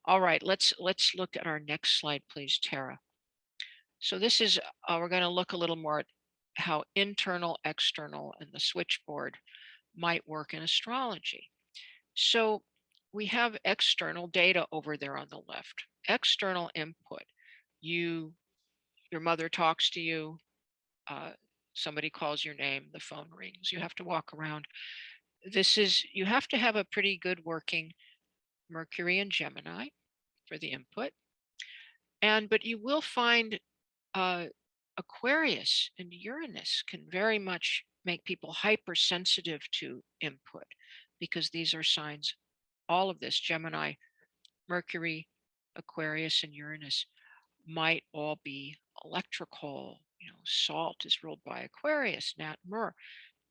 All right, let's look at our next slide, please, Tara. So this is, we're going to look a little more at how internal, external, and the switchboard might work in astrology. So we have external data over there on the left, external input. You, your mother talks to you, uh, somebody calls your name, the phone rings, you have to walk around. You have to have a pretty good working Mercury and Gemini for the input. But you will find uh, Aquarius and Uranus can very much make people hypersensitive to input because these are signs, all of this, Gemini, Mercury, Aquarius, and Uranus might all be electrical. Salt is ruled by Aquarius, Nat Mur,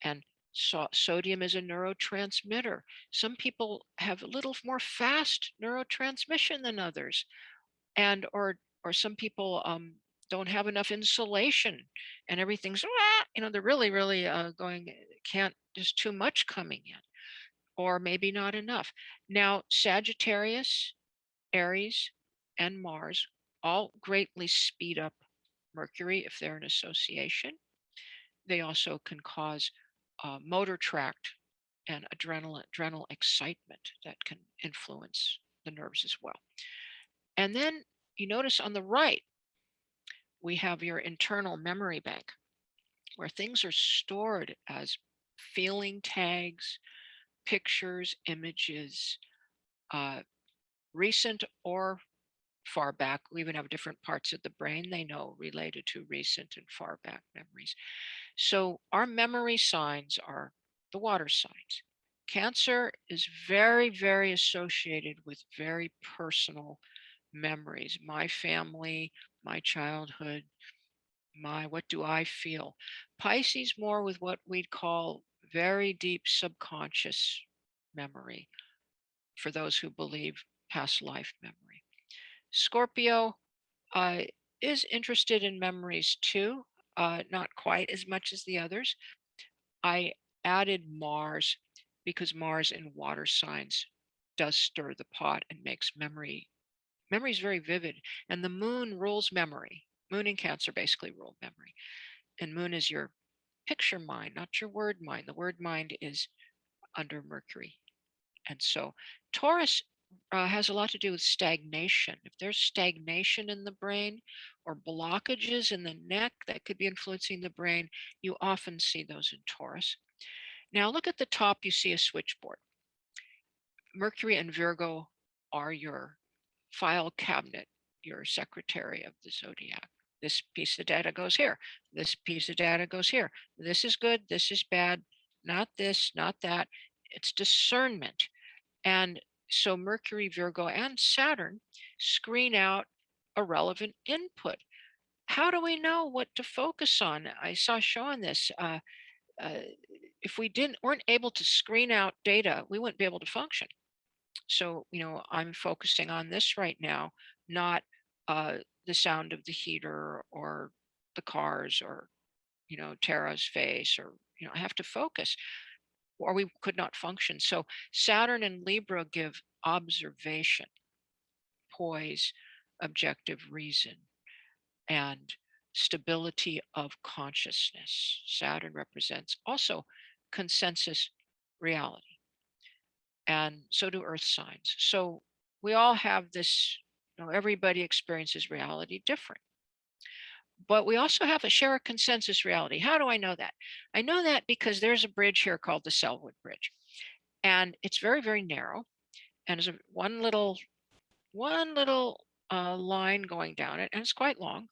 and sodium is a neurotransmitter. Some people have a little more fast neurotransmission than others, and or some people don't have enough insulation, and everything's they're really going, can't, there's too much coming in, or maybe not enough. Now Sagittarius, Aries, and Mars all greatly speed up Mercury if they're in association. They also can cause motor tract and adrenal excitement that can influence the nerves as well. And then you notice on the right, we have your internal memory bank where things are stored as feeling tags, pictures, images, uh, recent or far back. We even have different parts of the brain they know related to recent and far back memories. So our memory signs are the water signs. Cancer is very associated with very personal memories. My family, my childhood, what do I feel? Pisces more with what we'd call very deep subconscious memory for those who believe past life memory. Scorpio uh, is interested in memories too, not quite as much as the others. I added Mars because Mars in water signs does stir the pot and makes memory is very vivid. And the moon rules memory. Moon and Cancer basically rule memory. And moon is your picture mind, not your word mind. The word mind is under Mercury. And so Taurus has a lot to do with stagnation. If there's stagnation in the brain or blockages in the neck that could be influencing the brain, you often see those in Taurus. Now look at the top, you see a switchboard. Mercury and Virgo are your file cabinet, your secretary of the zodiac. This piece of data goes here. This piece of data goes here. This is good. This is bad. Not this, not that. It's discernment. And so Mercury, Virgo, and Saturn screen out irrelevant input. How do we know what to focus on? I saw showing this. If we weren't able to screen out data, we wouldn't be able to function. So, I'm focusing on this right now, not the sound of the heater or the cars or, Tara's face, or, I have to focus or we could not function. So Saturn and Libra give observation, poise, objective reason, and stability of consciousness. Saturn represents also consensus reality. And so do earth signs. So we all have this, everybody experiences reality different. But we also have share a consensus reality. How do I know that? I know that because there's a bridge here called the Selwood Bridge. And it's very narrow. And there's one little line going down it, and it's quite long.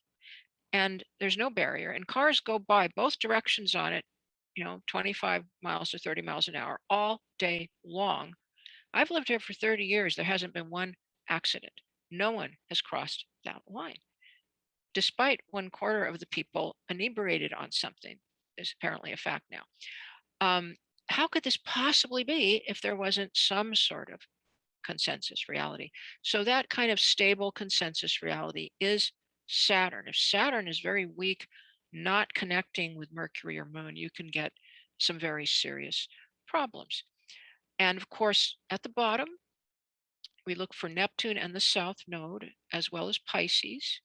And there's no barrier. And cars go by both directions on it, 25 miles to 30 miles an hour all day long. I've lived here for 30 years. There hasn't been one accident. No one has crossed that line, despite 1/4 of the people inebriated on something. Is apparently a fact now. How could this possibly be if there wasn't some sort of consensus reality? So that kind of stable consensus reality is Saturn. If Saturn is very weak, not connecting with Mercury or Moon, you can get some very serious problems. And of course, at the bottom, We look for Neptune and the South Node, as well as Pisces.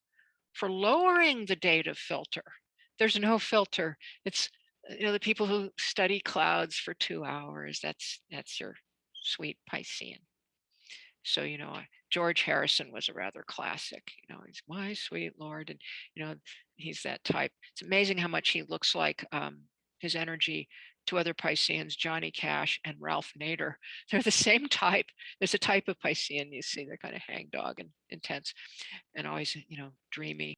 For lowering the data filter, there's no filter. It's the people who study clouds for 2 hours. That's your sweet Piscean. So George Harrison was a rather classic. He's my sweet Lord, and he's that type. It's amazing how much he looks like his energy to other Pisceans, Johnny Cash and Ralph Nader. They're the same type. There's a type of Piscean you see. They're kind of hangdog and intense, and always dreamy.